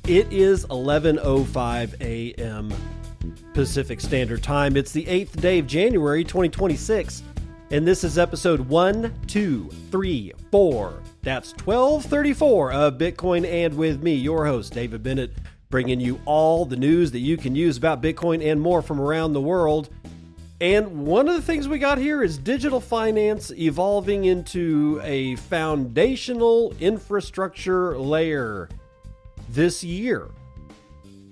It is 11:05 a.m. Pacific Standard Time. It's the 8th day of January 2026, and this is episode 1234. That's 1234 of Bitcoin and with me, your host, David Bennett, bringing you all the news that you can use about Bitcoin and more from around the world. And one of the things we got here is digital finance evolving into a foundational infrastructure layer this year,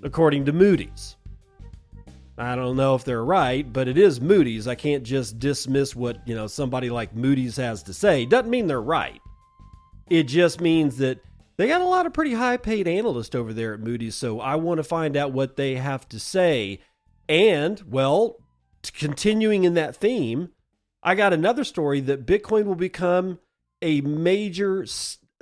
according to Moody's. I don't know if they're right, but it is Moody's. I can't just dismiss what, somebody like Moody's has to say. Doesn't mean they're right. It just means that they got a lot of pretty high-paid analysts over there at Moody's, so I want to find out what they have to say. And, well, continuing in that theme, I got another story that Bitcoin will become a major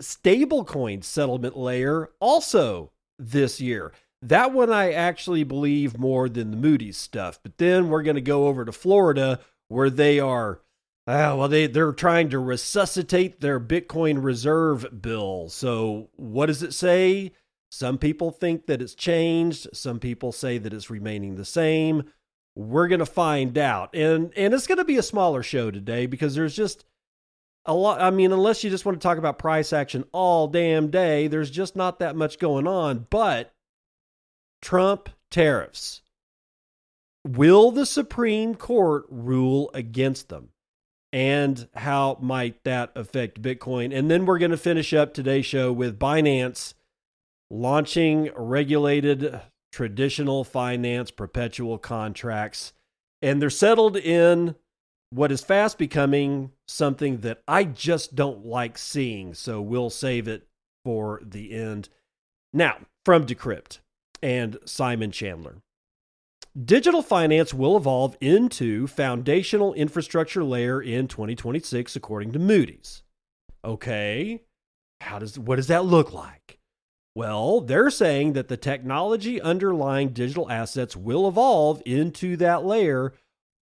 stablecoin settlement layer also this year. That one I actually believe more than the Moody's stuff. But then we're going to go over to Florida where they are, they're trying to resuscitate their Bitcoin reserve bill. So what does it say? Some people think that it's changed. Some people say that it's remaining the same. We're going to find out. And it's going to be a smaller show today because there's just a lot. I mean, unless you just want to talk about price action all damn day, there's just not that much going on. But Trump tariffs. Will the Supreme Court rule against them? And how might that affect Bitcoin? And then we're going to finish up today's show with Binance launching regulated traditional finance perpetual contracts. And they're settled in what is fast becoming something that I just don't like seeing. So we'll save it for the end. Now, from Decrypt and Simon Chandler. Digital finance will evolve into foundational infrastructure layer in 2026, according to Moody's. Okay, what does that look like? Well, they're saying that the technology underlying digital assets will evolve into that layer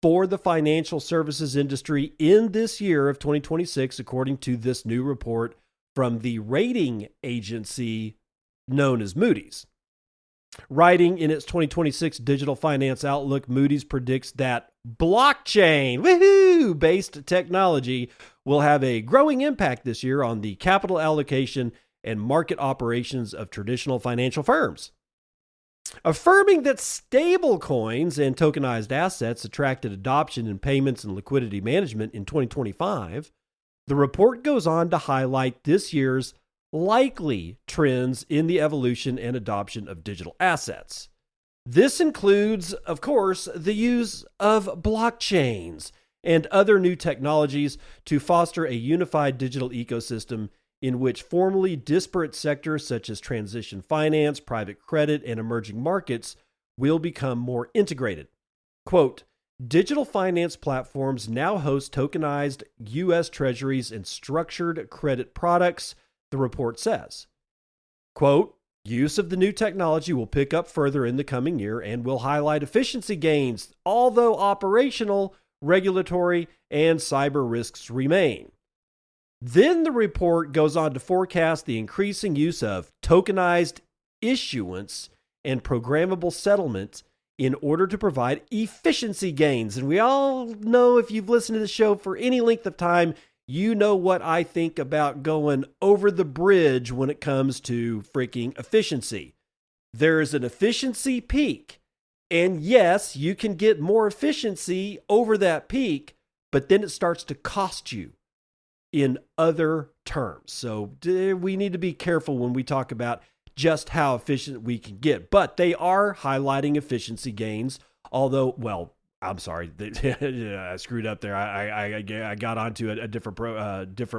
for the financial services industry in this year of 2026, according to this new report from the rating agency known as Moody's. Writing in its 2026 Digital Finance Outlook, Moody's predicts that blockchain-based technology will have a growing impact this year on the capital allocation and market operations of traditional financial firms. Affirming that stablecoins and tokenized assets attracted adoption in payments and liquidity management in 2025, the report goes on to highlight this year's likely trends in the evolution and adoption of digital assets. This includes, of course, the use of blockchains and other new technologies to foster a unified digital ecosystem in which formerly disparate sectors such as transition finance, private credit, and emerging markets will become more integrated. Quote, digital finance platforms now host tokenized U.S. treasuries and structured credit products, the report says. Quote, use of the new technology will pick up further in the coming year and will highlight efficiency gains, although operational, regulatory, and cyber risks remain. Then the report goes on to forecast the increasing use of tokenized issuance and programmable settlement in order to provide efficiency gains. And we all know, if you've listened to the show for any length of time, you know what I think about going over the bridge when it comes to freaking efficiency. There is an efficiency peak. And yes, you can get more efficiency over that peak, but then it starts to cost you in other terms. So we need to be careful when we talk about just how efficient we can get. But they are highlighting efficiency gains, although, well, I'm sorry, I screwed up there. I got onto a different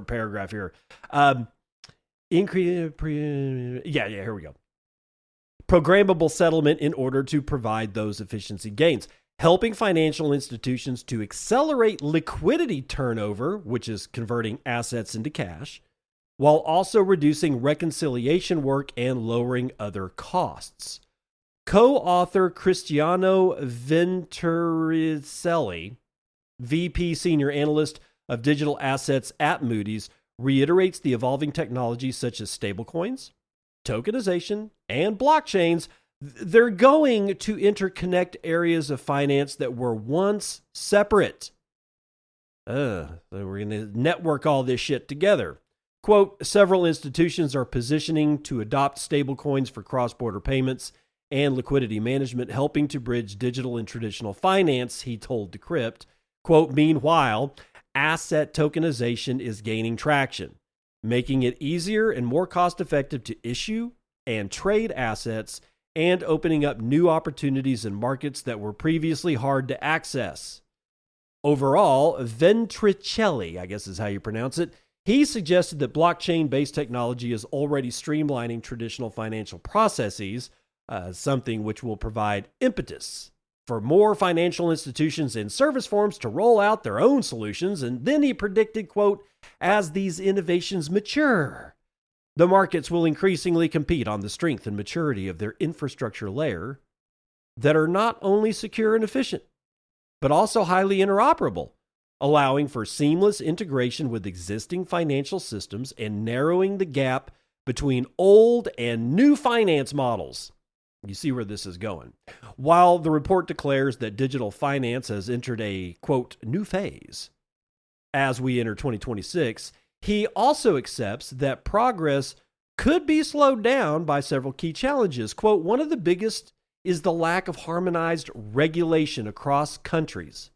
paragraph here. Here we go. Programmable settlement in order to provide those efficiency gains, helping financial institutions to accelerate liquidity turnover, which is converting assets into cash, while also reducing reconciliation work and lowering other costs. Co-author Cristiano Venturcelli, VP Senior Analyst of Digital Assets at Moody's, reiterates the evolving technologies such as stablecoins, tokenization, and blockchains, they're going to interconnect areas of finance that were once separate. So we're going to network all this shit together. Quote, several institutions are positioning to adopt stablecoins for cross-border payments and liquidity management, helping to bridge digital and traditional finance, he told Decrypt. Quote, meanwhile, asset tokenization is gaining traction, making it easier and more cost-effective to issue and trade assets and opening up new opportunities in markets that were previously hard to access. Overall, Ventricelli, I guess is how you pronounce it, he suggested that blockchain-based technology is already streamlining traditional financial processes, something which will provide impetus for more financial institutions and service firms to roll out their own solutions. And then he predicted, quote, as these innovations mature, the markets will increasingly compete on the strength and maturity of their infrastructure layer that are not only secure and efficient, but also highly interoperable, allowing for seamless integration with existing financial systems and narrowing the gap between old and new finance models. You see where this is going. While the report declares that digital finance has entered a, quote, new phase as we enter 2026, he also accepts that progress could be slowed down by several key challenges. Quote, one of the biggest is the lack of harmonized regulation across countries,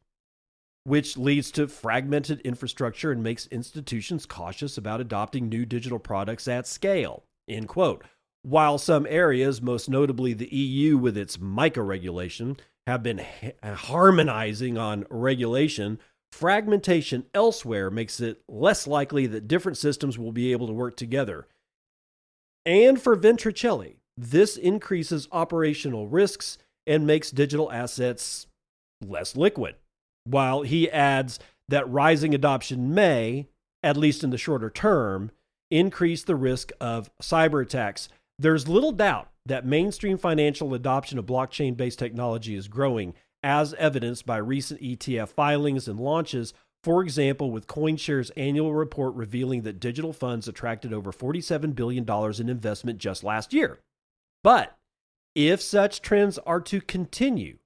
which leads to fragmented infrastructure and makes institutions cautious about adopting new digital products at scale, end quote. While some areas, most notably the EU with its MiCA regulation, have been harmonizing on regulation, fragmentation elsewhere makes it less likely that different systems will be able to work together. And for Ventricelli, this increases operational risks and makes digital assets less liquid. While he adds that rising adoption may, at least in the shorter term, increase the risk of cyber attacks. There's little doubt that mainstream financial adoption of blockchain-based technology is growing, as evidenced by recent ETF filings and launches, for example, with CoinShares' annual report revealing that digital funds attracted over $47 billion in investment just last year. But if such trends are to continue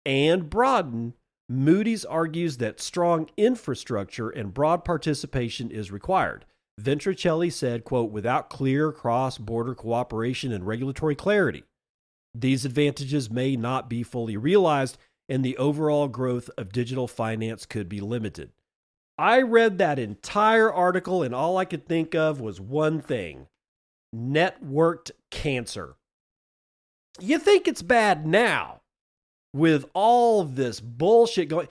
and broaden, Moody's argues that strong infrastructure and broad participation is required. Ventricelli said, quote, without clear cross-border cooperation and regulatory clarity, these advantages may not be fully realized and the overall growth of digital finance could be limited. I read that entire article and all I could think of was one thing: networked cancer. You think it's bad now with all this bullshit going?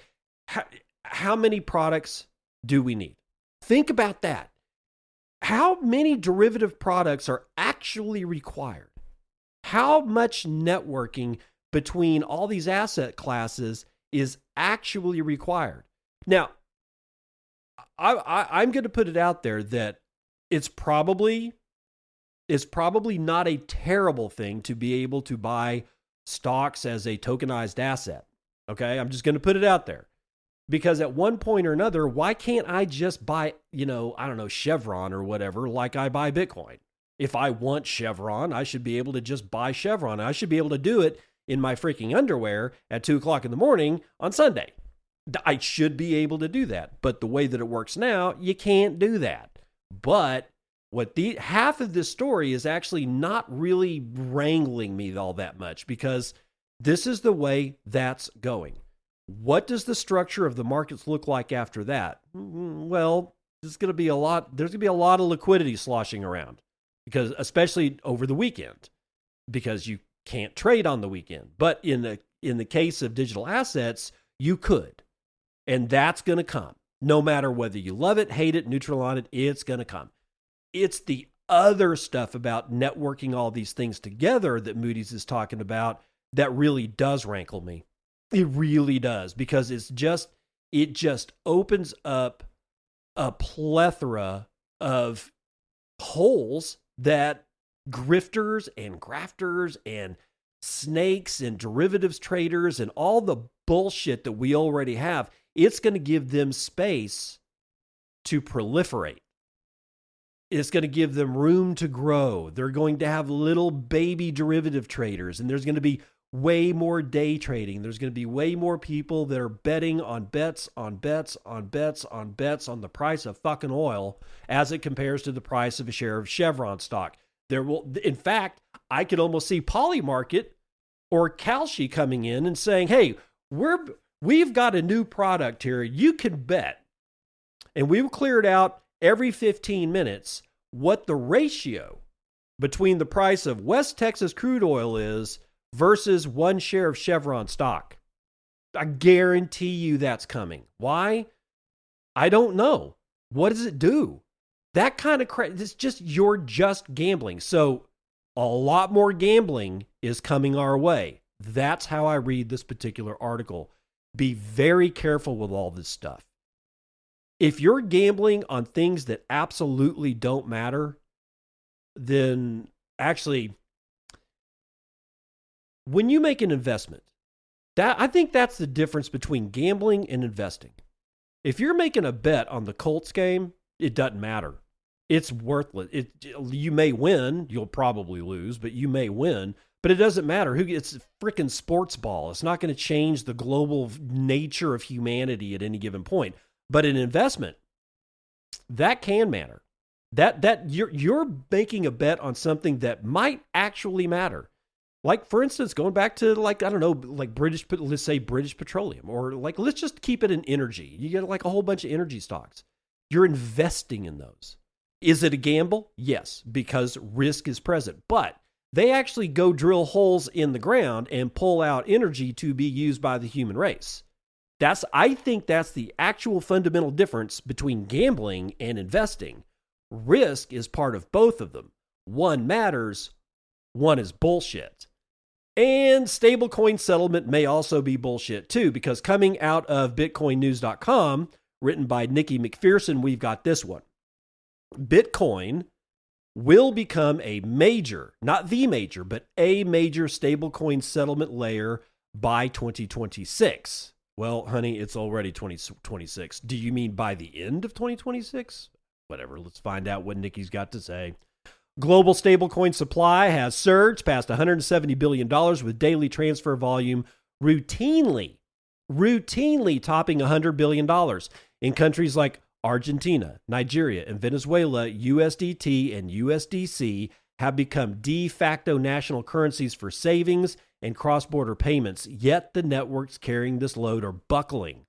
How many products do we need? Think about that. How many derivative products are actually required? How much networking between all these asset classes is actually required? Now, I'm going to put it out there that it's probably not a terrible thing to be able to buy stocks as a tokenized asset. Okay, I'm just going to put it out there. Because at one point or another, why can't I just buy, Chevron or whatever, like I buy Bitcoin? If I want Chevron, I should be able to just buy Chevron. I should be able to do it in my freaking underwear at 2:00 in the morning on Sunday. I should be able to do that. But the way that it works now, you can't do that. But half of this story is actually not really wrangling me all that much, because this is the way that's going. What does the structure of the markets look like after that? Well, there's going to be a lot of liquidity sloshing around, because especially over the weekend, because you can't trade on the weekend. But in the case of digital assets, you could. And that's going to come. No matter whether you love it, hate it, neutral on it, it's going to come. It's the other stuff about networking all these things together that Moody's is talking about that really does rankle me. It really does, because it just opens up a plethora of holes that grifters and grafters and snakes and derivatives traders and all the bullshit that we already have, it's going to give them space to proliferate. It's going to give them room to grow. They're going to have little baby derivative traders, and there's going to be way more day trading. There's going to be way more people that are betting on bets on bets on bets on bets on the price of fucking oil as it compares to the price of a share of Chevron stock. There will, in fact, I could almost see Polymarket or Kalshi coming in and saying, hey, we've got a new product here. You can bet. And we will clear it out every 15 minutes what the ratio between the price of West Texas crude oil is versus one share of Chevron stock. I guarantee you that's coming. Why? I don't know. What does it do? That kind of crap, it's just, you're just gambling. So a lot more gambling is coming our way. That's how I read this particular article. Be very careful with all this stuff. If you're gambling on things that absolutely don't matter, then actually, when you make an investment, I think that's the difference between gambling and investing. If you're making a bet on the Colts game, it doesn't matter. It's worthless. You may win, you'll probably lose, but you may win. But it doesn't matter. It's freaking sports ball. It's not going to change the global nature of humanity at any given point. But an investment, that can matter. That you're making a bet on something that might actually matter. Like, for instance, going back to, like, I don't know, like let's say British Petroleum, or like, let's just keep it in energy. You get like a whole bunch of energy stocks. You're investing in those. Is it a gamble? Yes, because risk is present. But they actually go drill holes in the ground and pull out energy to be used by the human race. I think that's the actual fundamental difference between gambling and investing. Risk is part of both of them. One matters, one is bullshit. And stablecoin settlement may also be bullshit too, because coming out of bitcoinnews.com, written by Nikki McPherson, we've got this one. Bitcoin will become a major, not the major, but a major stablecoin settlement layer by 2026. Well, honey, it's already 2026. Do you mean by the end of 2026? Whatever, let's find out what Nikki's got to say. Global stablecoin supply has surged past $170 billion with daily transfer volume routinely topping $100 billion. In countries like Argentina, Nigeria, and Venezuela, USDT and USDC have become de facto national currencies for savings and cross-border payments, yet the networks carrying this load are buckling.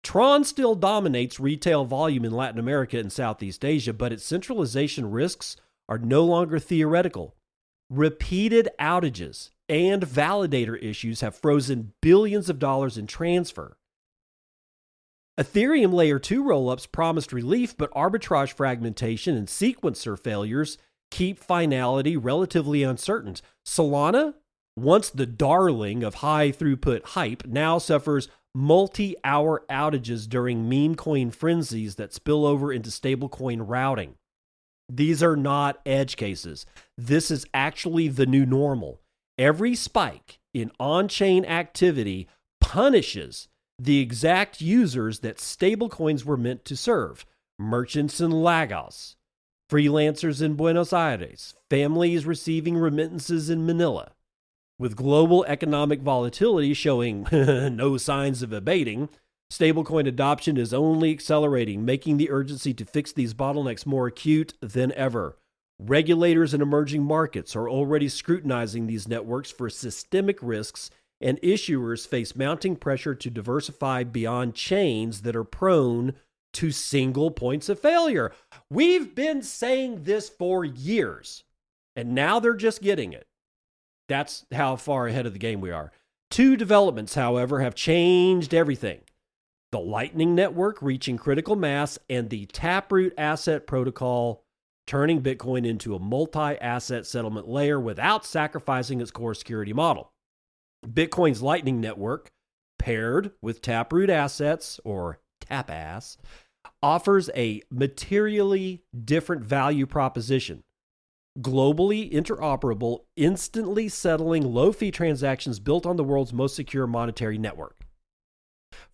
Tron still dominates retail volume in Latin America and Southeast Asia, but its centralization risks are no longer theoretical. Repeated outages and validator issues have frozen billions of dollars in transfer. Ethereum Layer 2 rollups promised relief, but arbitrage fragmentation and sequencer failures keep finality relatively uncertain. Solana, once the darling of high-throughput hype, now suffers multi-hour outages during meme coin frenzies that spill over into stablecoin routing. These are not edge cases. This is actually the new normal. Every spike in on-chain activity punishes the exact users that stablecoins were meant to serve. Merchants in Lagos, freelancers in Buenos Aires, families receiving remittances in Manila. With global economic volatility showing no signs of abating, stablecoin adoption is only accelerating, making the urgency to fix these bottlenecks more acute than ever. Regulators in emerging markets are already scrutinizing these networks for systemic risks, and issuers face mounting pressure to diversify beyond chains that are prone to single points of failure. We've been saying this for years, and now they're just getting it. That's how far ahead of the game we are. Two developments, however, have changed everything. The Lightning Network reaching critical mass and the Taproot Asset Protocol turning Bitcoin into a multi-asset settlement layer without sacrificing its core security model. Bitcoin's Lightning Network, paired with Taproot Assets, or TapAss, offers a materially different value proposition. Globally interoperable, instantly settling low-fee transactions built on the world's most secure monetary network.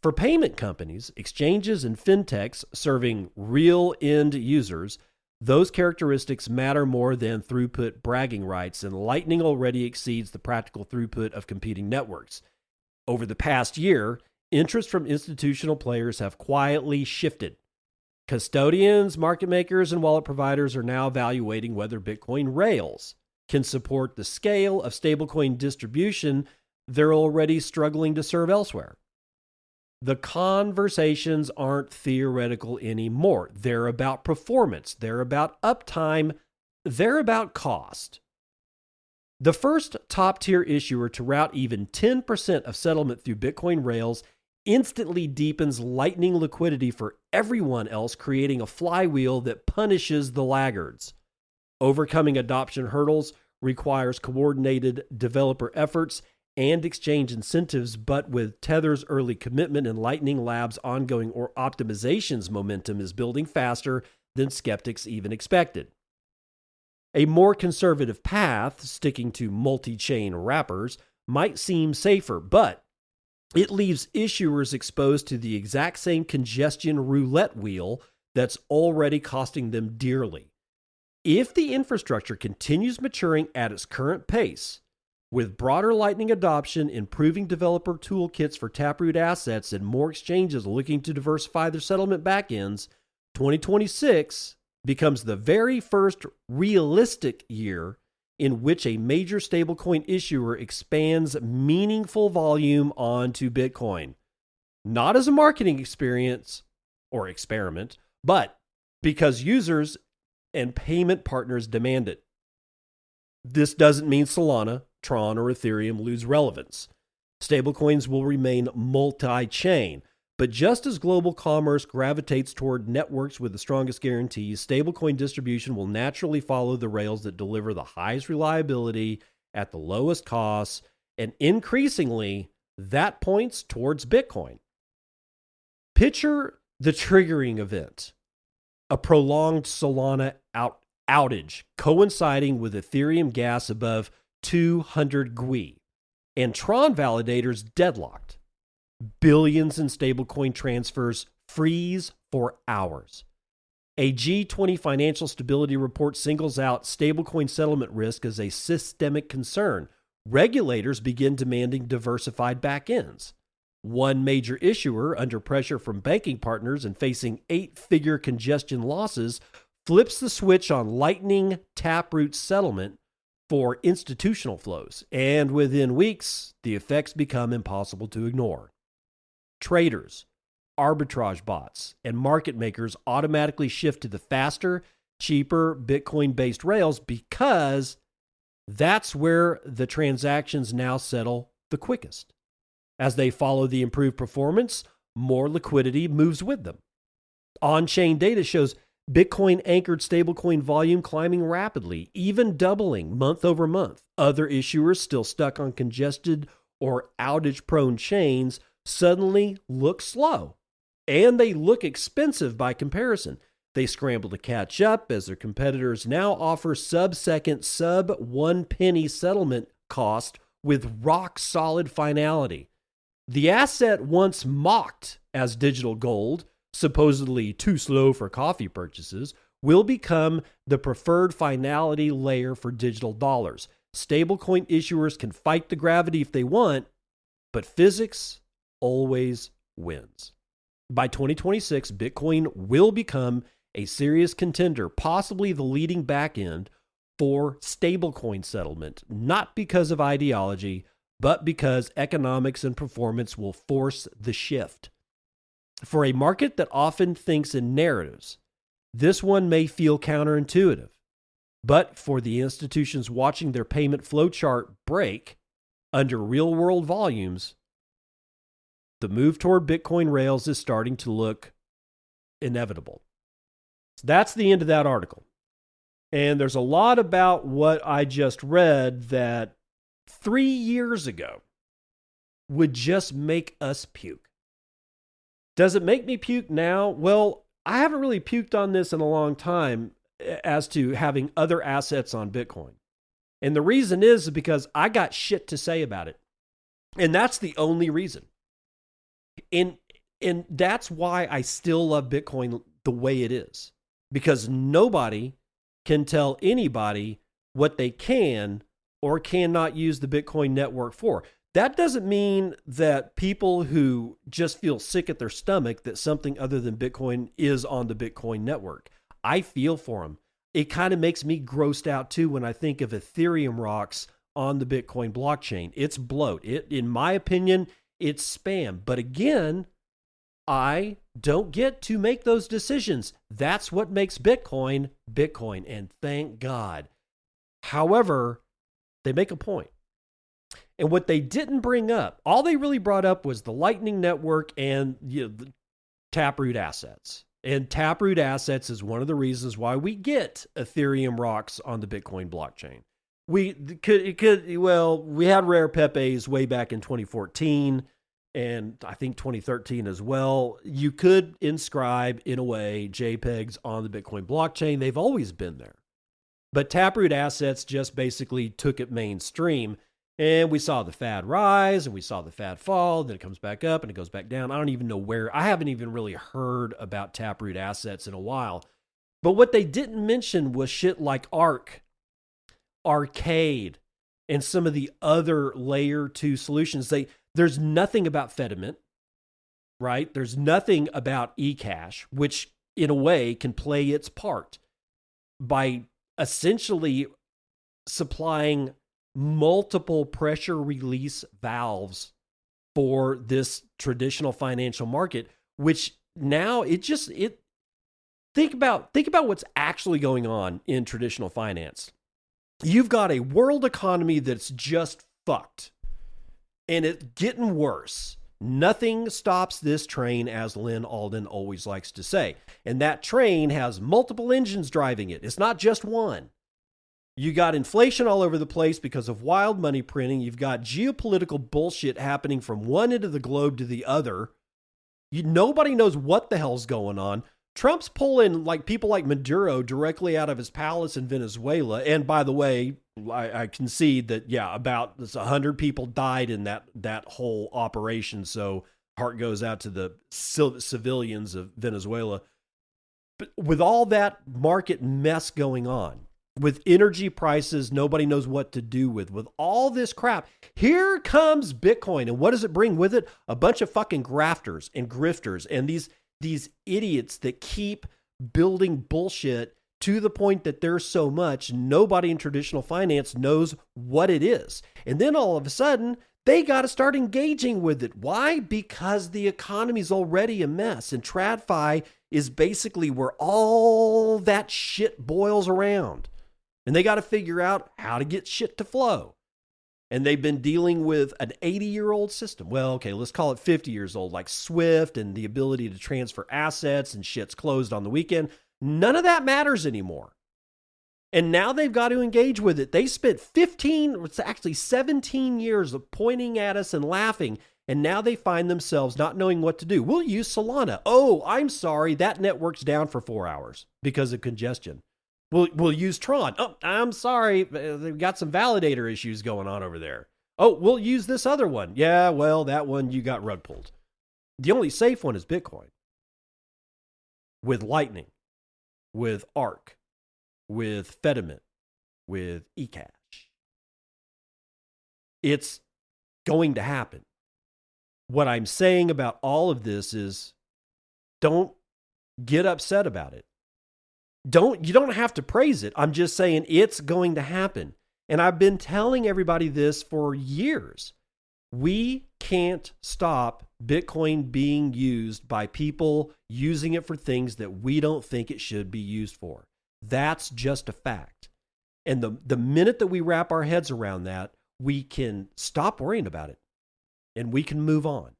For payment companies, exchanges, and fintechs serving real end users, Those characteristics matter more than throughput bragging rights, and Lightning already exceeds the practical throughput of competing networks. Over the past year, interest from institutional players have quietly shifted. Custodians, market makers, and wallet providers are now evaluating whether Bitcoin rails can support the scale of stablecoin distribution they're already struggling to serve elsewhere. The conversations aren't theoretical anymore. They're about performance. They're about uptime. They're about cost. The first top-tier issuer to route even 10% of settlement through Bitcoin rails instantly deepens Lightning liquidity for everyone else, creating a flywheel that punishes the laggards. Overcoming adoption hurdles requires coordinated developer efforts and exchange incentives, but with Tether's early commitment and Lightning Labs' ongoing optimizations, momentum is building faster than skeptics even expected. A more conservative path, sticking to multi-chain wrappers, might seem safer, but it leaves issuers exposed to the exact same congestion roulette wheel that's already costing them dearly. If the infrastructure continues maturing at its current pace, with broader Lightning adoption, improving developer toolkits for taproot assets, and more exchanges looking to diversify their settlement backends, 2026 becomes the very first realistic year in which a major stablecoin issuer expands meaningful volume onto Bitcoin. Not as a marketing experience or experiment, but because users and payment partners demand it. This doesn't mean Solana, Tron, or Ethereum lose relevance. Stablecoins will remain multi-chain, but just as global commerce gravitates toward networks with the strongest guarantees, stablecoin distribution will naturally follow the rails that deliver the highest reliability at the lowest costs, and increasingly, that points towards Bitcoin. Picture the triggering event: a prolonged Solana outage coinciding with Ethereum gas above 200 GUI, and Tron validators deadlocked. Billions in stablecoin transfers freeze for hours. A G20 financial stability report singles out stablecoin settlement risk as a systemic concern. Regulators begin demanding diversified backends. One major issuer, under pressure from banking partners and facing 8-figure congestion losses, flips the switch on Lightning taproot settlement for institutional flows, and within weeks, the effects become impossible to ignore. Traders, arbitrage bots, and market makers automatically shift to the faster, cheaper Bitcoin-based rails because that's where the transactions now settle the quickest. As they follow the improved performance, more liquidity moves with them. On-chain data shows Bitcoin-anchored stablecoin volume climbing rapidly, even doubling month over month. Other issuers still stuck on congested or outage-prone chains suddenly look slow, and they look expensive by comparison. They scramble to catch up as their competitors now offer sub-second, sub-1 penny settlement cost with rock-solid finality. The asset once mocked as digital gold, supposedly too slow for coffee purchases, will become the preferred finality layer for digital dollars. Stablecoin issuers can fight the gravity if they want, but physics always wins. By 2026, Bitcoin will become a serious contender, possibly the leading backend for stablecoin settlement, not because of ideology, but because economics and performance will force the shift. For a market that often thinks in narratives, this one may feel counterintuitive. But for the institutions watching their payment flowchart break under real-world volumes, the move toward Bitcoin rails is starting to look inevitable. So that's the end of that article. And there's a lot about what I just read that 3 years ago would just make us puke. Does it make me puke now? Well, I haven't really puked on this in a long time as to having other assets on Bitcoin. And the reason is because I got shit to say about it. And that's the only reason. And that's why I still love Bitcoin the way it is. because nobody can tell anybody what they can or cannot use the Bitcoin network for. That doesn't mean that people who just feel sick at their stomach that something other than Bitcoin is on the Bitcoin network. I feel for them. It kind of makes me grossed out too when I think of Ethereum rocks on the Bitcoin blockchain. It's bloat. In my opinion, it's spam. But again, I don't get to make those decisions. That's what makes Bitcoin, Bitcoin, and thank God. However, they make a point. And what they didn't bring up, all they really brought up was the Lightning Network and the Taproot assets. And Taproot assets is one of the reasons why we get Ethereum rocks on the Bitcoin blockchain. We had rare Pepes way back in 2014 and I think 2013 as well. You could inscribe, in a way, JPEGs on the Bitcoin blockchain. They've always been there. But Taproot assets just basically took it mainstream. And we saw the fad rise and we saw the fad fall. Then it comes back up and it goes back down. I don't even know where. I haven't even really heard about Taproot assets in a while. But what they didn't mention was shit like Arc, Arcade, and some of the other layer 2 solutions. There's nothing about Fediment, right? There's nothing about eCash, which in a way can play its part by essentially supplying multiple pressure release valves for this traditional financial market, which now think about what's actually going on in traditional finance. You've got a world economy that's just fucked and it's getting worse. Nothing stops this train, as Lynn Alden always likes to say. And that train has multiple engines driving it. It's not just one. You got inflation all over the place because of wild money printing. You've got geopolitical bullshit happening from one end of the globe to the other. Nobody knows what the hell's going on. Trump's pulling people like Maduro directly out of his palace in Venezuela. And by the way, I concede that, about 100 people died in that whole operation. So heart goes out to the civilians of Venezuela. But with all that market mess going on, with energy prices nobody knows what to do with all this crap, here comes Bitcoin. And what does it bring with it? A bunch of fucking grafters and grifters and these idiots that keep building bullshit to the point that there's so much nobody in traditional finance knows what it is. And then all of a sudden, they got to start engaging with it. Why? Because the economy's already a mess. And TradFi is basically where all that shit boils around. And they got to figure out how to get shit to flow. And they've been dealing with an 80-year-old system. Well, okay, let's call it 50 years old, like Swift and the ability to transfer assets and shit's closed on the weekend. None of that matters anymore. And now they've got to engage with it. They spent 17 years of pointing at us and laughing. And now they find themselves not knowing what to do. We'll use Solana. Oh, I'm sorry. That network's down for 4 hours because of congestion. We'll use Tron. Oh, I'm sorry. They've got some validator issues going on over there. Oh, we'll use this other one. Yeah, well, that one you got rug pulled. The only safe one is Bitcoin. With Lightning, with Arc, with Fediment, with eCash. It's going to happen. What I'm saying about all of this is don't get upset about it. You don't have to praise it. I'm just saying it's going to happen. And I've been telling everybody this for years. We can't stop Bitcoin being used by people using it for things that we don't think it should be used for. That's just a fact. And the minute that we wrap our heads around that, we can stop worrying about it and we can move on.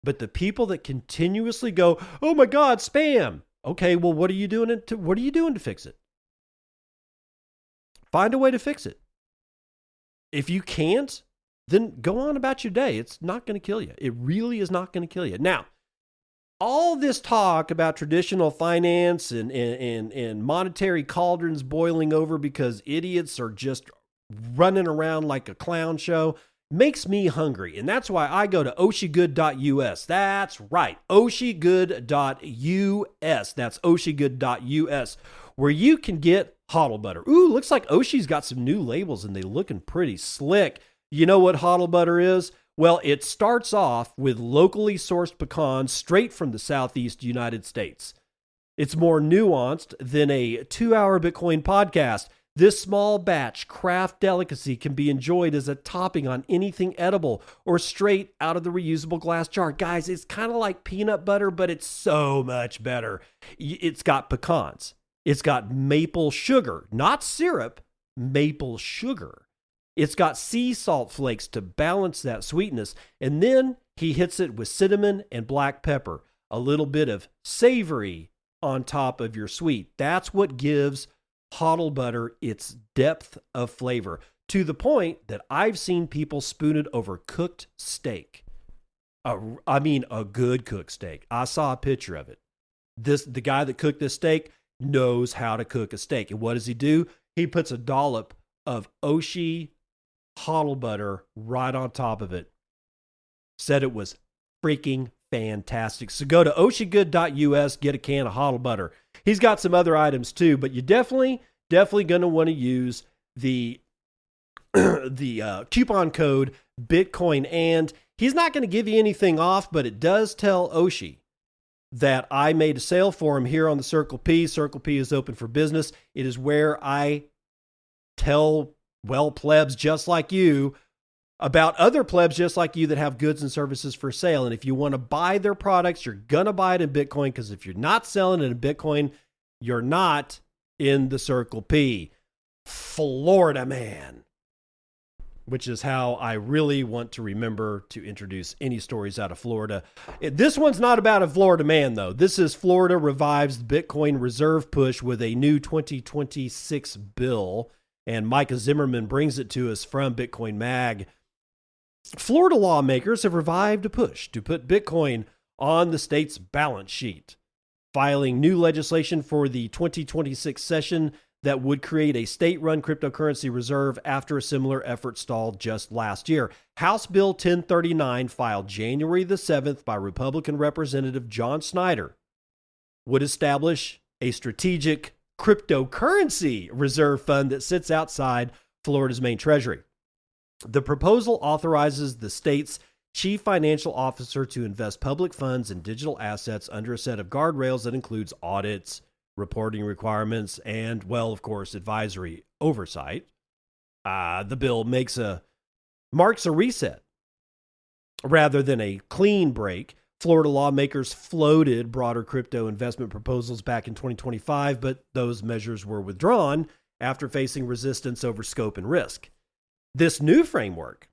But the people that continuously go, oh my God, spam. Okay, well, what are you doing to fix it? Find a way to fix it. If you can't, then go on about your day. It's not going to kill you. It really is not going to kill you. Now, all this talk about traditional finance and monetary cauldrons boiling over because idiots are just running around like a clown show. makes me hungry. And that's why I go to oshigood.us. That's right, oshigood.us. That's oshigood.us, where you can get HODL butter. Ooh, looks like Oshi's got some new labels and they're looking pretty slick. You know what HODL butter is? Well, it starts off with locally sourced pecans straight from the Southeast United States. It's more nuanced than a 2-hour Bitcoin podcast. This small batch craft delicacy can be enjoyed as a topping on anything edible or straight out of the reusable glass jar. Guys, it's kind of like peanut butter, but it's so much better. It's got pecans. It's got maple sugar, not syrup, maple sugar. It's got sea salt flakes to balance that sweetness. And then he hits it with cinnamon and black pepper, a little bit of savory on top of your sweet. That's what gives HODL butter its depth of flavor, to the point that I've seen people spoon it over cooked steak. I mean, a good cooked steak. I saw a picture of it. The guy that cooked this steak knows how to cook a steak. And what does he do? He puts a dollop of Oshi HODL butter right on top of it. Said it was freaking fantastic. So go to oshigood.us, get a can of HODL butter. He's got some other items too, but you definitely going to want to use the coupon code Bitcoin. And he's not going to give you anything off, but it does tell Oshi that I made a sale for him here on the Circle P. Circle P is open for business. It is where I tell plebs just like you about other plebs just like you that have goods and services for sale. And if you want to buy their products, you're going to buy it in Bitcoin, because if you're not selling it in Bitcoin, you're not in the Circle P. Florida man, which is how I really want to remember to introduce any stories out of Florida. This one's not about a Florida man, though. This is Florida revives the Bitcoin reserve push with a new 2026 bill. And Micah Zimmerman brings it to us from Bitcoin Mag. Florida lawmakers have revived a push to put Bitcoin on the state's balance sheet, filing new legislation for the 2026 session that would create a state-run cryptocurrency reserve after a similar effort stalled just last year. House Bill 1039, filed January the 7th by Republican Representative John Snyder, would establish a strategic cryptocurrency reserve fund that sits outside Florida's main treasury. The proposal authorizes the state's chief financial officer to invest public funds in digital assets under a set of guardrails that includes audits, reporting requirements, and, well, of course, advisory oversight. The bill marks a reset rather than a clean break. Florida lawmakers floated broader crypto investment proposals back in 2025, but those measures were withdrawn after facing resistance over scope and risk. This new framework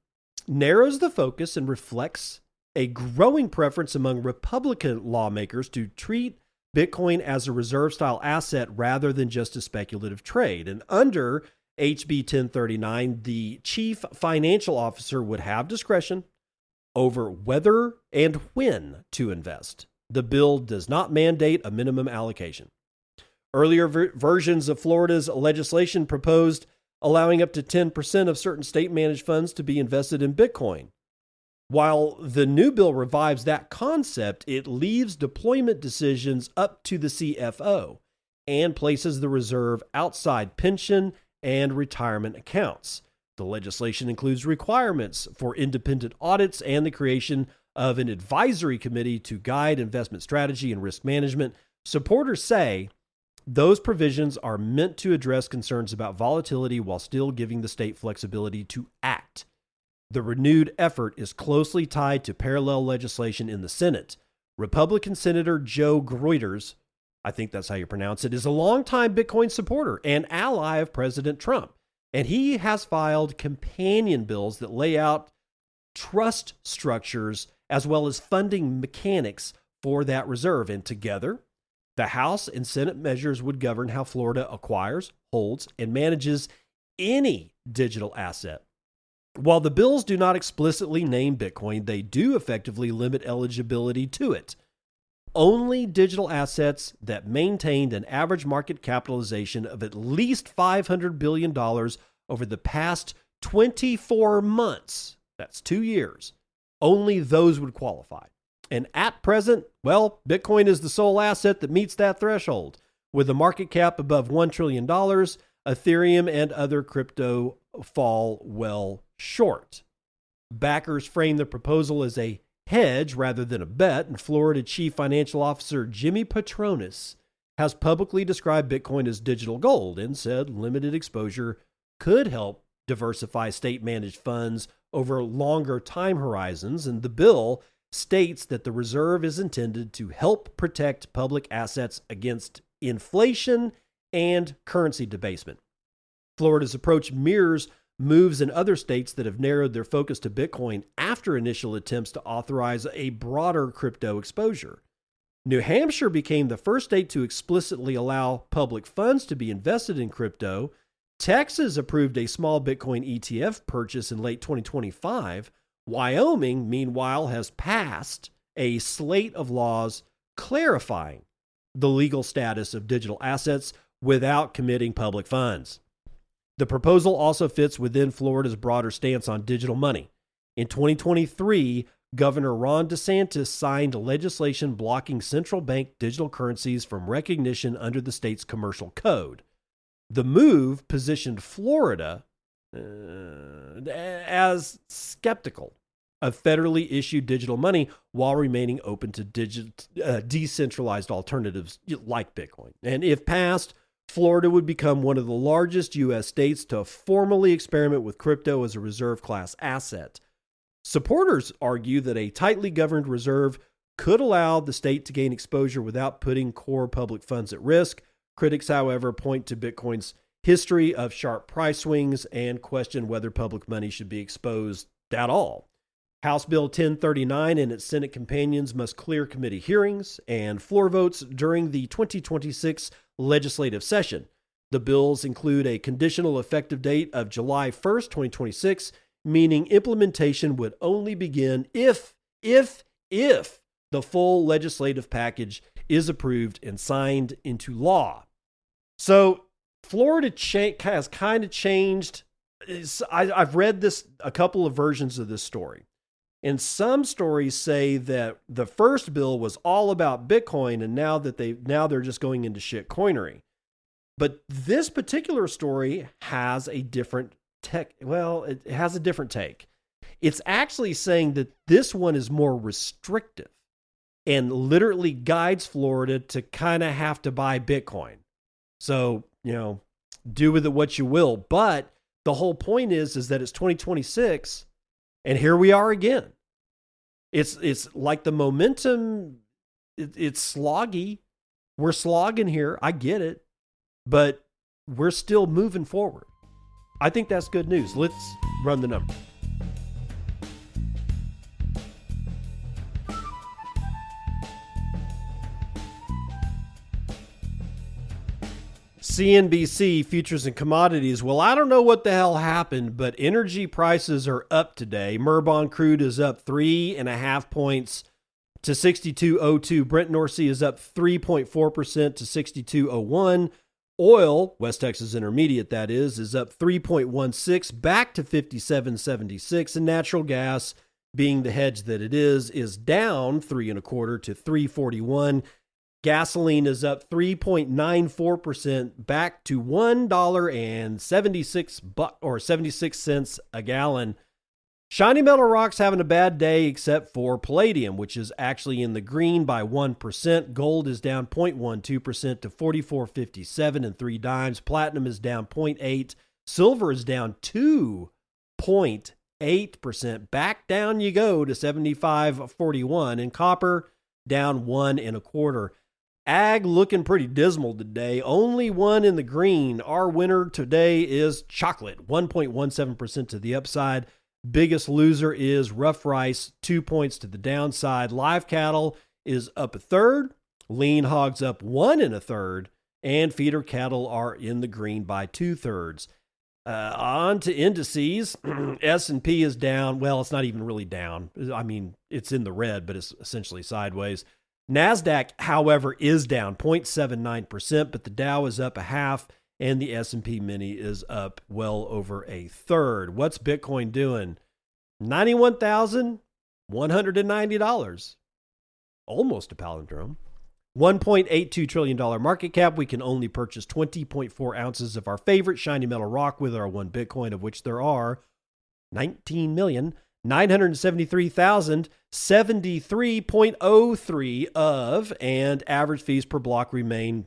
narrows the focus and reflects a growing preference among Republican lawmakers to treat Bitcoin as a reserve-style asset rather than just a speculative trade. And under HB 1039, the chief financial officer would have discretion over whether and when to invest. The bill does not mandate a minimum allocation. Earlier versions of Florida's legislation proposed allowing up to 10% of certain state-managed funds to be invested in Bitcoin. While the new bill revives that concept, it leaves deployment decisions up to the CFO and places the reserve outside pension and retirement accounts. The legislation includes requirements for independent audits and the creation of an advisory committee to guide investment strategy and risk management. Supporters say those provisions are meant to address concerns about volatility while still giving the state flexibility to act. The renewed effort is closely tied to parallel legislation in the Senate. Republican Senator Joe Groiters, I think that's how you pronounce it, is a longtime Bitcoin supporter and ally of President Trump. And he has filed companion bills that lay out trust structures as well as funding mechanics for that reserve. And together, the House and Senate measures would govern how Florida acquires, holds, and manages any digital asset. While the bills do not explicitly name Bitcoin, they do effectively limit eligibility to it. Only digital assets that maintained an average market capitalization of at least $500 billion over the past 24 months That's 2 years. Only those would qualify. And at present, well, Bitcoin is the sole asset that meets that threshold. With a market cap above $1 trillion, Ethereum and other crypto fall well short. Backers frame the proposal as a hedge rather than a bet, and Florida Chief Financial Officer Jimmy Patronis has publicly described Bitcoin as digital gold and said limited exposure could help diversify state-managed funds over longer time horizons, and the bill states that the reserve is intended to help protect public assets against inflation and currency debasement. Florida's approach mirrors moves in other states that have narrowed their focus to Bitcoin after initial attempts to authorize a broader crypto exposure. New Hampshire became the first state to explicitly allow public funds to be invested in crypto. Texas approved a small Bitcoin ETF purchase in late 2025. Wyoming, meanwhile, has passed a slate of laws clarifying the legal status of digital assets without committing public funds. The proposal also fits within Florida's broader stance on digital money. In 2023, Governor Ron DeSantis signed legislation blocking central bank digital currencies from recognition under the state's commercial code. The move positioned Florida as skeptical of federally issued digital money while remaining open to decentralized alternatives like Bitcoin. And if passed, Florida would become one of the largest U.S. states to formally experiment with crypto as a reserve class asset. Supporters argue that a tightly governed reserve could allow the state to gain exposure without putting core public funds at risk. Critics, however, point to Bitcoin's history of sharp price swings and question whether public money should be exposed at all. House Bill 1039 and its Senate companions must clear committee hearings and floor votes during the 2026 legislative session. The bills include a conditional effective date of July 1st, 2026, meaning implementation would only begin if the full legislative package is approved and signed into law. So Florida has kind of changed. I've read a couple of versions of this story. And some stories say that the first bill was all about Bitcoin, and now they're just going into shitcoinery. But this particular story has a different it has a different take. It's actually saying that this one is more restrictive and literally guides Florida to kind of have to buy Bitcoin. So, do with it what you will. But the whole point is that it's 2026. And here we are again. It's like the momentum, it's sloggy. We're slogging here. I get it. But we're still moving forward. I think that's good news. Let's run the number. CNBC futures and commodities. Well, I don't know what the hell happened, but energy prices are up today. Murban crude is up 3.5 points to 62.02. Brent North Sea is up 3.4% to 62.01. Oil, West Texas Intermediate that is up 3.16 back to 57.76. And natural gas, being the hedge that it is down 3.25 to 3.41. Gasoline is up 3.94% back to $1.76 a gallon. Shiny metal rocks having a bad day except for palladium, which is actually in the green by 1%. Gold is down 0.12% to $44.57 and 3 dimes. Platinum is down 0.8%. Silver is down 2.8%. Back down you go to 75.41. And copper down 1.25%. Ag looking pretty dismal today. Only one in the green. Our winner today is chocolate, 1.17% to the upside. Biggest loser is rough rice, 2 points to the downside. Live cattle is up 1/3. Lean hogs up 1 1/3. And feeder cattle are in the green by 2/3. On to indices. S&P is down. Well, it's not even really down. I mean, it's in the red, but it's essentially sideways. NASDAQ, however, is down 0.79%, but the Dow is up 0.5%, and the S&P Mini is up well over 1/3. What's Bitcoin doing? $91,190. Almost a palindrome. $1.82 trillion market cap. We can only purchase 20.4 ounces of our favorite shiny metal rock with our one Bitcoin, of which there are 19,973,073.03 of, and average fees per block remain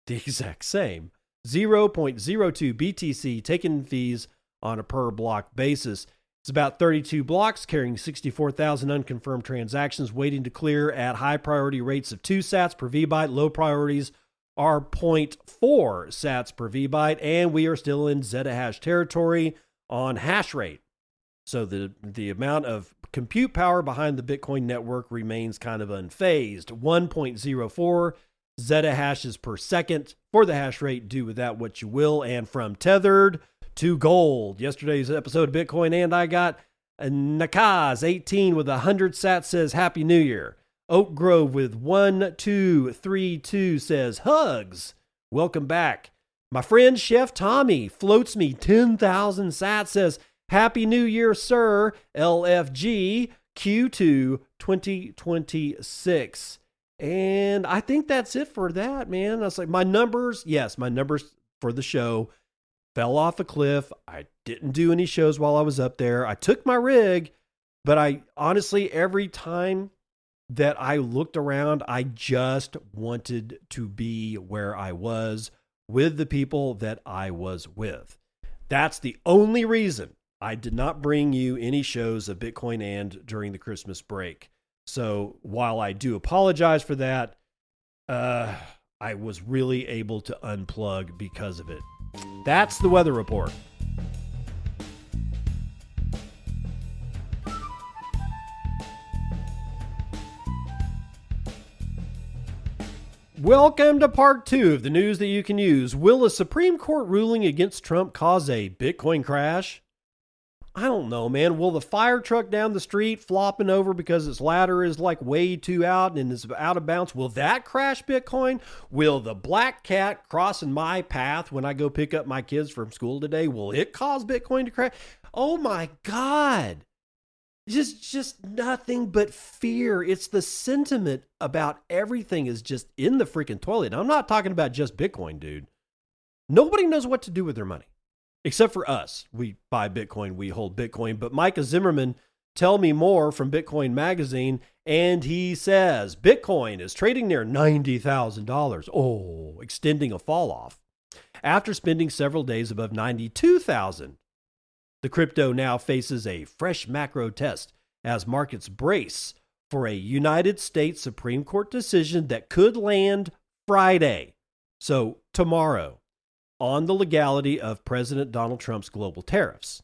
the exact same. 0.02 BTC taken fees on a per block basis. It's about 32 blocks carrying 64,000 unconfirmed transactions waiting to clear at high priority rates of 2 sats per VByte. Low priorities are 0.4 sats per VByte, and we are still in zettahash territory on hash rate. So the amount of compute power behind the Bitcoin network remains kind of unfazed. 1.04 zettahashes per second for the hash rate. Do with that what you will. And from tethered to gold. Yesterday's episode of Bitcoin and I got a Nakaz 18 with 100 sats says Happy New Year. Oak Grove with 1232 says hugs. Welcome back. My friend Chef Tommy floats me 10,000 sats says Happy New Year, sir. LFG Q2 2026. And I think that's it for that, man. I was like, my numbers for the show fell off a cliff. I didn't do any shows while I was up there. I took my rig, but I honestly, every time that I looked around, I just wanted to be where I was with the people that I was with. That's the only reason I did not bring you any shows of Bitcoin and during the Christmas break. So while I do apologize for that, I was really able to unplug because of it. That's the weather report. Welcome to part 2 of the news that you can use. Will a Supreme Court ruling against Trump cause a Bitcoin crash? I don't know, man. Will the fire truck down the street flopping over because its ladder is like way too out and is out of bounds, will that crash Bitcoin? Will the black cat crossing my path when I go pick up my kids from school today, will it cause Bitcoin to crash? Oh my God. Just nothing but fear. It's the sentiment about everything is just in the freaking toilet. And I'm not talking about just Bitcoin, dude. Nobody knows what to do with their money. Except for us. We buy Bitcoin, we hold Bitcoin. But Micah Zimmerman, tell me more from Bitcoin Magazine, and he says Bitcoin is trading near $90,000. Oh, extending a fall off. After spending several days above $92,000, the crypto now faces a fresh macro test as markets brace for a United States Supreme Court decision that could land Friday, so tomorrow, on the legality of President Donald Trump's global tariffs.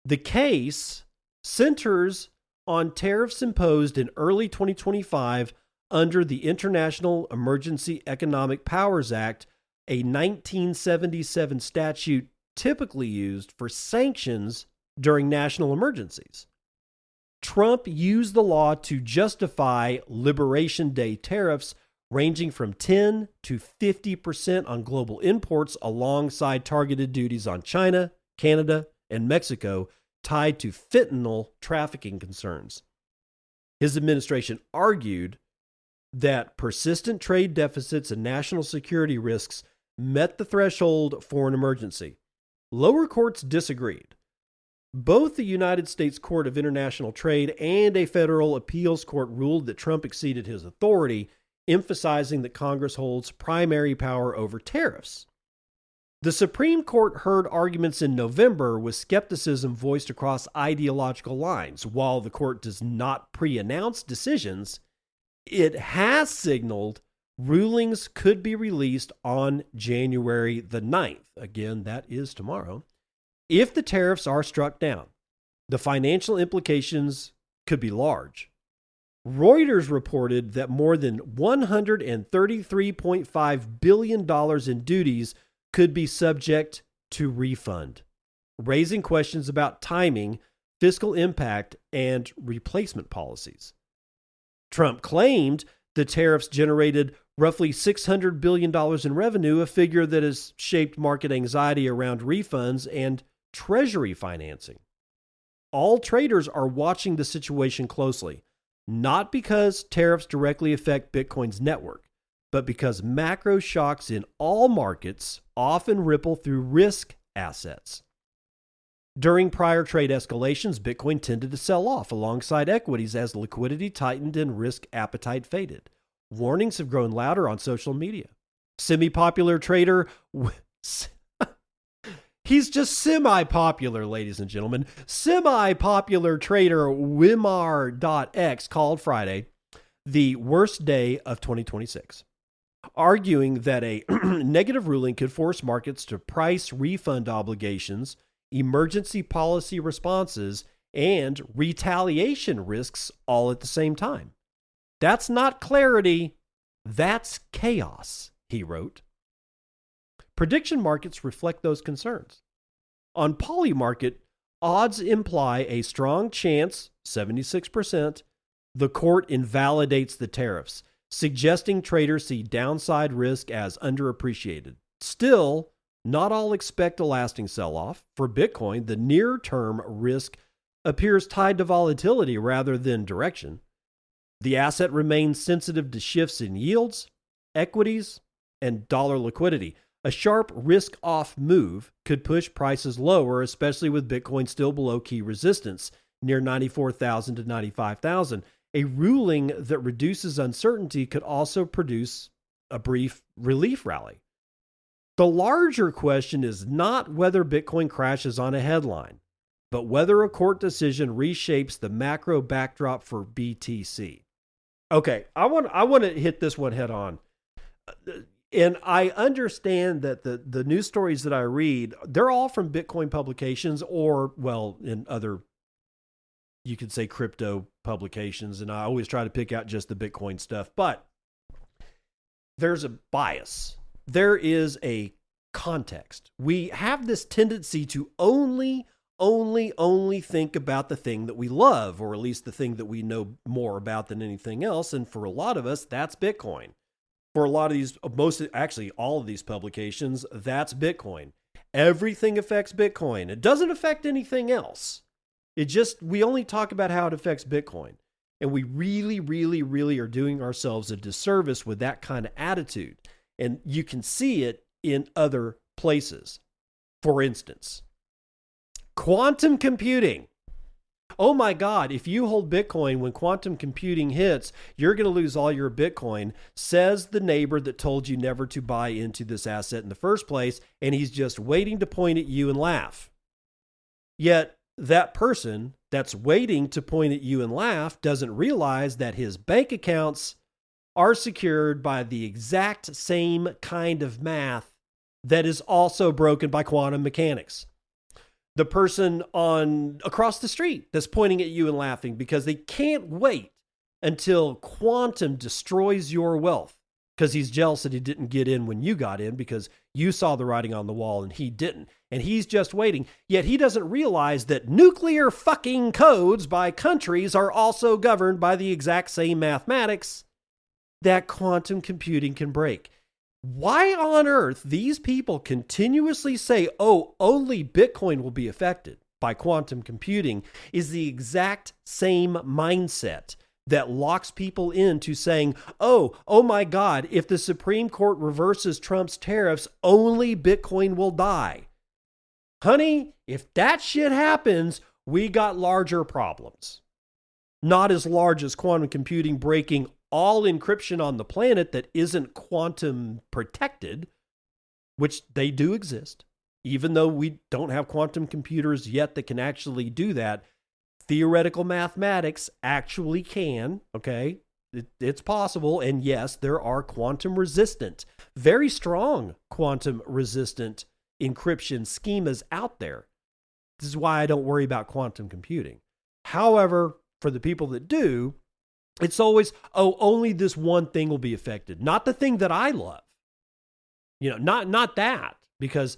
The case centers on tariffs imposed in early 2025 under the International Emergency Economic Powers Act, a 1977 statute typically used for sanctions during national emergencies. Trump used the law to justify Liberation Day tariffs ranging from 10 to 50% on global imports alongside targeted duties on China, Canada, and Mexico tied to fentanyl trafficking concerns. His administration argued that persistent trade deficits and national security risks met the threshold for an emergency. Lower courts disagreed. Both the United States Court of International Trade and a federal appeals court ruled that Trump exceeded his authority, emphasizing that Congress holds primary power over tariffs. The Supreme Court heard arguments in November with skepticism voiced across ideological lines. While the court does not pre-announce decisions, it has signaled rulings could be released on January the 9th. Again, that is tomorrow. If the tariffs are struck down, the financial implications could be large. Reuters reported that more than $133.5 billion in duties could be subject to refund, raising questions about timing, fiscal impact, and replacement policies. Trump claimed the tariffs generated roughly $600 billion in revenue, a figure that has shaped market anxiety around refunds and Treasury financing. all traders are watching the situation closely, not because tariffs directly affect Bitcoin's network, but because macro shocks in all markets often ripple through risk assets. During prior trade escalations, Bitcoin tended to sell off alongside equities as liquidity tightened and risk appetite faded. Warnings have grown louder on social media. Semi-popular trader, he's just semi-popular, ladies and gentlemen. Semi-popular trader Wimar.x called Friday the worst day of 2026, arguing that a negative ruling could force markets to price refund obligations, emergency policy responses, and retaliation risks all at the same time. That's not clarity, that's chaos, he wrote. Prediction markets reflect those concerns. On Polymarket, odds imply a strong chance, 76%, the court invalidates the tariffs, suggesting traders see downside risk as underappreciated. Still, not all expect a lasting sell-off. For Bitcoin, the near-term risk appears tied to volatility rather than direction. The asset remains sensitive to shifts in yields, equities, and dollar liquidity. A sharp risk-off move could push prices lower, especially with Bitcoin still below key resistance, near 94,000 to 95,000. A ruling that reduces uncertainty could also produce a brief relief rally. The larger question is not whether Bitcoin crashes on a headline, but whether a court decision reshapes the macro backdrop for BTC. Okay, I want to hit this one head on. And I understand that the news stories that I read, they're all from Bitcoin publications or, well, in other, you could say, crypto publications. And I always try to pick out just the Bitcoin stuff. But there's a bias. There is a context. We have this tendency to only think about the thing that we love, or at least the thing that we know more about than anything else. And for a lot of us, that's Bitcoin. For a lot of these, actually all of these publications, that's Bitcoin. Everything affects Bitcoin. It doesn't affect anything else. We only talk about how it affects Bitcoin. And we really are doing ourselves a disservice with that kind of attitude. And you can see it in other places. For instance, quantum computing. Oh my God, if you hold Bitcoin when quantum computing hits, you're going to lose all your Bitcoin, says the neighbor that told you never to buy into this asset in the first place, and he's just waiting to point at you and laugh. Yet that person that's waiting to point at you and laugh doesn't realize that his bank accounts are secured by the exact same kind of math that is also broken by quantum mechanics. The person across the street that's pointing at you and laughing because they can't wait until quantum destroys your wealth because he's jealous that he didn't get in when you got in because you saw the writing on the wall and he didn't. And he's just waiting. Yet he doesn't realize that nuclear fucking codes by countries are also governed by the exact same mathematics that quantum computing can break. Why on earth these people continuously say, oh, only Bitcoin will be affected by quantum computing is the exact same mindset that locks people into saying, oh my God, if the Supreme Court reverses Trump's tariffs, only Bitcoin will die. Honey, if that shit happens, we got larger problems. Not as large as quantum computing breaking all encryption on the planet that isn't quantum protected, which they do exist. Even though we don't have quantum computers yet that can actually do that, theoretical mathematics actually can, okay? It's possible. And yes, there are quantum resistant, very strong quantum resistant encryption schemas out there. This is why I don't worry about quantum computing. However, for the people that do, it's always, only this one thing will be affected. Not the thing that I love. Not that. Because,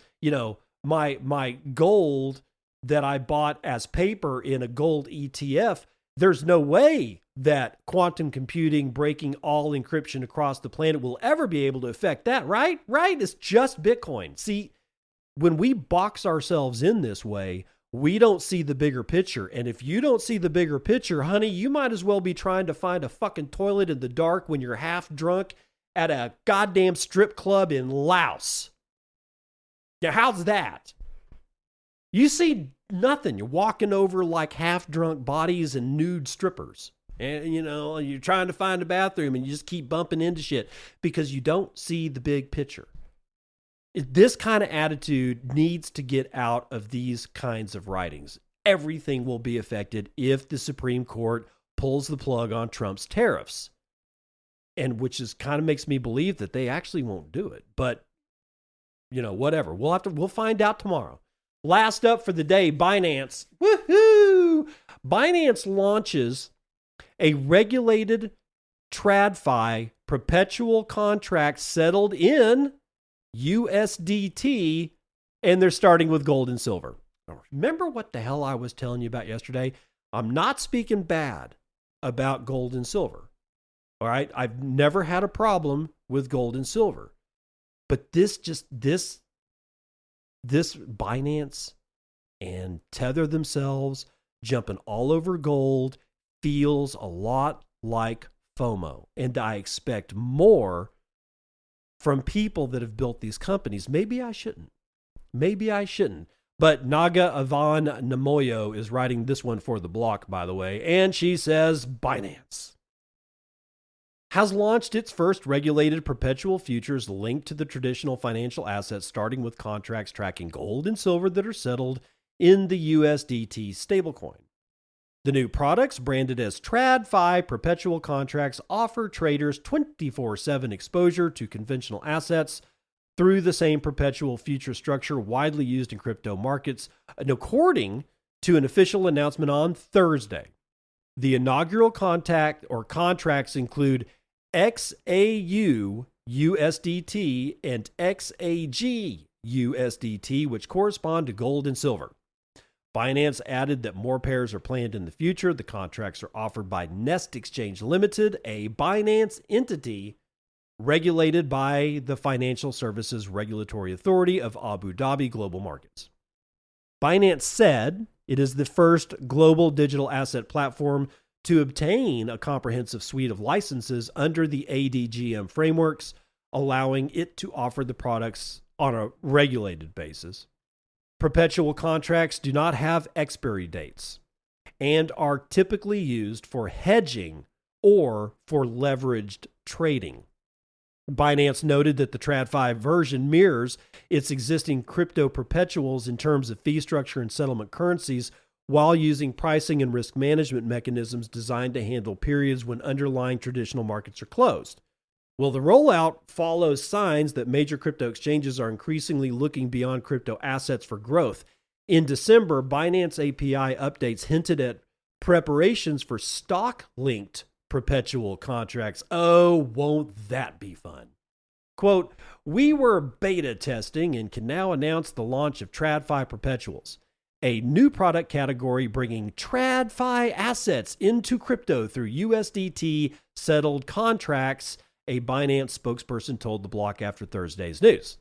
my gold that I bought as paper in a gold ETF, there's no way that quantum computing breaking all encryption across the planet will ever be able to affect that, right? Right? It's just Bitcoin. See, when we box ourselves in this way, We don't see the bigger picture. And if you don't see the bigger picture, honey, you might as well be trying to find a fucking toilet in the dark when you're half drunk at a goddamn strip club in Laos. Now, how's that? You see nothing. You're walking over like half drunk bodies and nude strippers. And, you're trying to find a bathroom and you just keep bumping into shit because you don't see the big picture. This kind of attitude needs to get out of these kinds of writings. Everything will be affected if the Supreme Court pulls the plug on Trump's tariffs. And which is kind of makes me believe that they actually won't do it. But, whatever. We'll find out tomorrow. Last up for the day, Binance. Woohoo! Binance launches a regulated TradFi perpetual contract settled in USDT, and they're starting with gold and silver. Remember what the hell I was telling you about yesterday? I'm not speaking bad about gold and silver. All right? I've never had a problem with gold and silver. But this Binance and Tether themselves jumping all over gold feels a lot like FOMO. And I expect more from people that have built these companies. Maybe I shouldn't. But Naga Avan Namoyo is writing this one for the block, by the way. And she says, Binance has launched its first regulated perpetual futures linked to the traditional financial assets, starting with contracts tracking gold and silver that are settled in the USDT stablecoin. The new products, branded as TradFi perpetual contracts, offer traders 24/7 exposure to conventional assets through the same perpetual future structure widely used in crypto markets, and according to an official announcement on Thursday. The inaugural contracts include XAU USDT and XAG USDT, which correspond to gold and silver. Binance added that more pairs are planned in the future. The contracts are offered by Nest Exchange Limited, a Binance entity regulated by the Financial Services Regulatory Authority of Abu Dhabi Global Markets. Binance said it is the first global digital asset platform to obtain a comprehensive suite of licenses under the ADGM frameworks, allowing it to offer the products on a regulated basis. Perpetual contracts do not have expiry dates and are typically used for hedging or for leveraged trading. Binance noted that the TradFi version mirrors its existing crypto perpetuals in terms of fee structure and settlement currencies, while using pricing and risk management mechanisms designed to handle periods when underlying traditional markets are closed. Well, the rollout follows signs that major crypto exchanges are increasingly looking beyond crypto assets for growth. In December, Binance API updates hinted at preparations for stock-linked perpetual contracts. Oh, won't that be fun? Quote, we were beta testing and can now announce the launch of TradFi perpetuals, a new product category bringing TradFi assets into crypto through USDT settled contracts, a Binance spokesperson told the block after Thursday's news.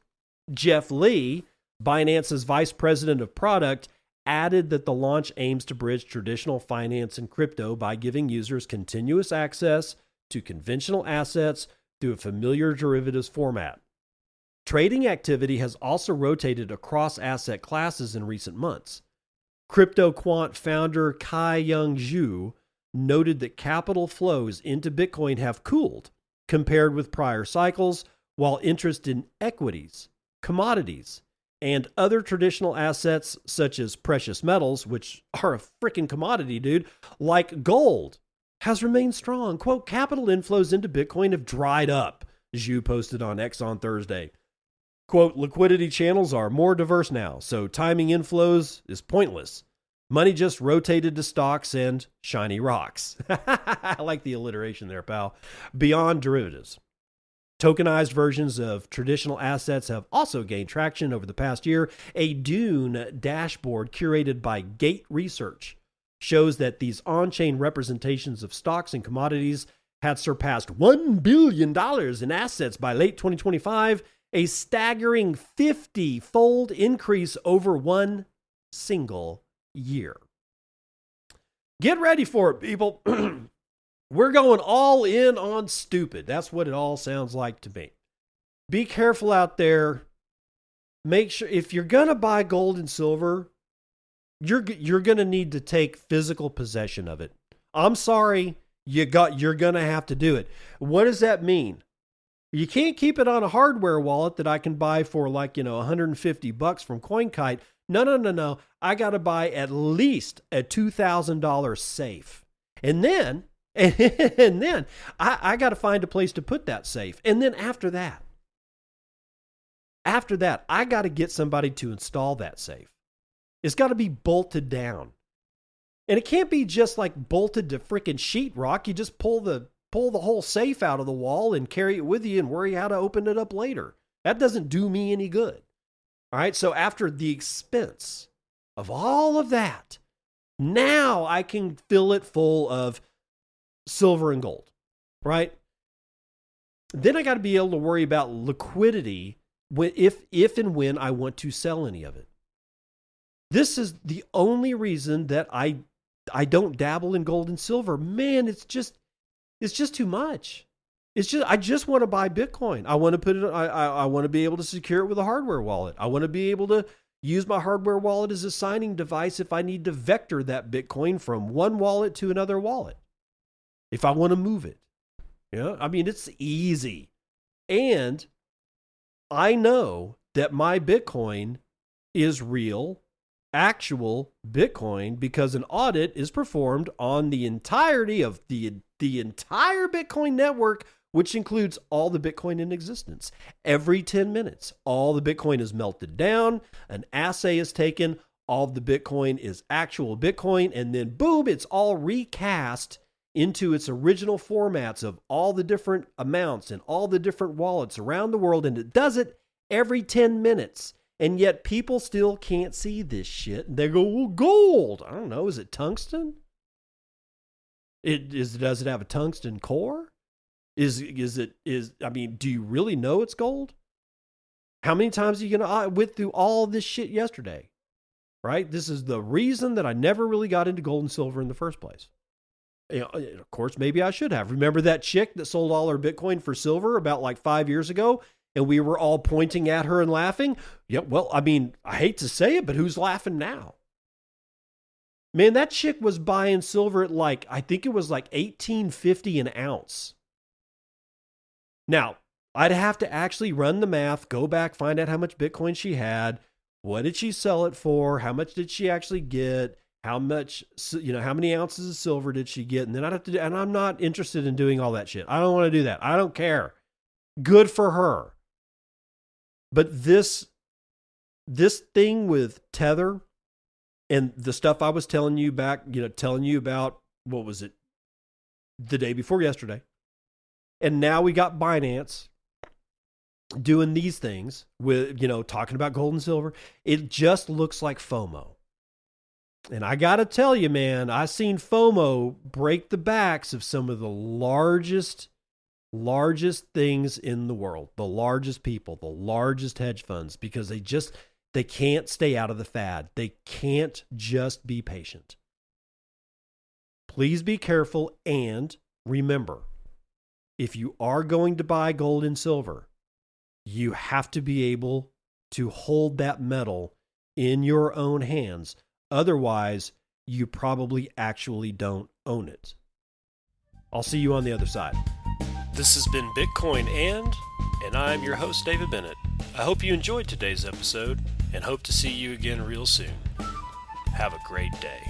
Jeff Lee, Binance's vice president of product, added that the launch aims to bridge traditional finance and crypto by giving users continuous access to conventional assets through a familiar derivatives format. Trading activity has also rotated across asset classes in recent months. CryptoQuant founder Kai-Young Zhu noted that capital flows into Bitcoin have cooled compared with prior cycles, while interest in equities, commodities, and other traditional assets such as precious metals, which are a freaking commodity, dude, like gold, has remained strong. Quote, capital inflows into Bitcoin have dried up, Zhu posted on X on Thursday. Quote, liquidity channels are more diverse now, so timing inflows is pointless. Money just rotated to stocks and shiny rocks. I like the alliteration there, pal. Beyond derivatives. Tokenized versions of traditional assets have also gained traction over the past year. A Dune dashboard curated by Gate Research shows that these on-chain representations of stocks and commodities had surpassed $1 billion in assets by late 2025, a staggering 50-fold increase over one single year. Get ready for it, people. We're going all in on stupid. That's what it all sounds like to me. Be careful out there. Make sure if you're going to buy gold and silver, you're going to need to take physical possession of it. I'm sorry, you're going to have to do it. What does that mean? You can't keep it on a hardware wallet that I can buy for like, $150 from CoinKite. No. I got to buy at least a $2,000 safe. And then I got to find a place to put that safe. And then after that, I got to get somebody to install that safe. It's got to be bolted down. And it can't be just like bolted to freaking sheetrock. You just pull the whole safe out of the wall and carry it with you and worry how to open it up later. That doesn't do me any good. All right. So after the expense of all of that, now I can fill it full of silver and gold, right? Then I got to be able to worry about liquidity if and when I want to sell any of it. This is the only reason that I don't dabble in gold and silver. Man, it's just too much. I just want to buy Bitcoin. I want to put it. I want to be able to secure it with a hardware wallet. I want to be able to use my hardware wallet as a signing device if I need to vector that Bitcoin from one wallet to another wallet. If I want to move it. It's easy. And I know that my Bitcoin is real, actual Bitcoin, because an audit is performed on the entirety of the entire Bitcoin network, which includes all the Bitcoin in existence. Every 10 minutes, all the Bitcoin is melted down, an assay is taken, all of the Bitcoin is actual Bitcoin, and then boom, it's all recast into its original formats of all the different amounts and all the different wallets around the world, and it does it every 10 minutes. And yet people still can't see this shit. And they go, well, gold. I don't know. Is it tungsten? Does it have a tungsten core? Do you really know it's gold? How many times are you going to went through all this shit yesterday? Right? This is the reason that I never really got into gold and silver in the first place. Of course, maybe I should have. Remember that chick that sold all her Bitcoin for silver about like 5 years ago? And we were all pointing at her and laughing? Yeah, well, I hate to say it, but who's laughing now? Man, that chick was buying silver at I think it was like $18.50 an ounce. Now, I'd have to actually run the math, go back, find out how much Bitcoin she had. What did she sell it for? How much did she actually get? How much, how many ounces of silver did she get? And then I'd have to and I'm not interested in doing all that shit. I don't want to do that. I don't care. Good for her. But this thing with Tether and the stuff I was telling you about, what was it? The day before yesterday. And now we got Binance doing these things with, talking about gold and silver. It just looks like FOMO. And I got to tell you, man, I seen FOMO break the backs of some of the largest things in the world, the largest people, the largest hedge funds, because they can't stay out of the fad. They can't just be patient. Please be careful and remember, if you are going to buy gold and silver, you have to be able to hold that metal in your own hands. Otherwise, you probably actually don't own it. I'll see you on the other side. This has been Bitcoin and I'm your host, David Bennett. I hope you enjoyed today's episode and hope to see you again real soon. Have a great day.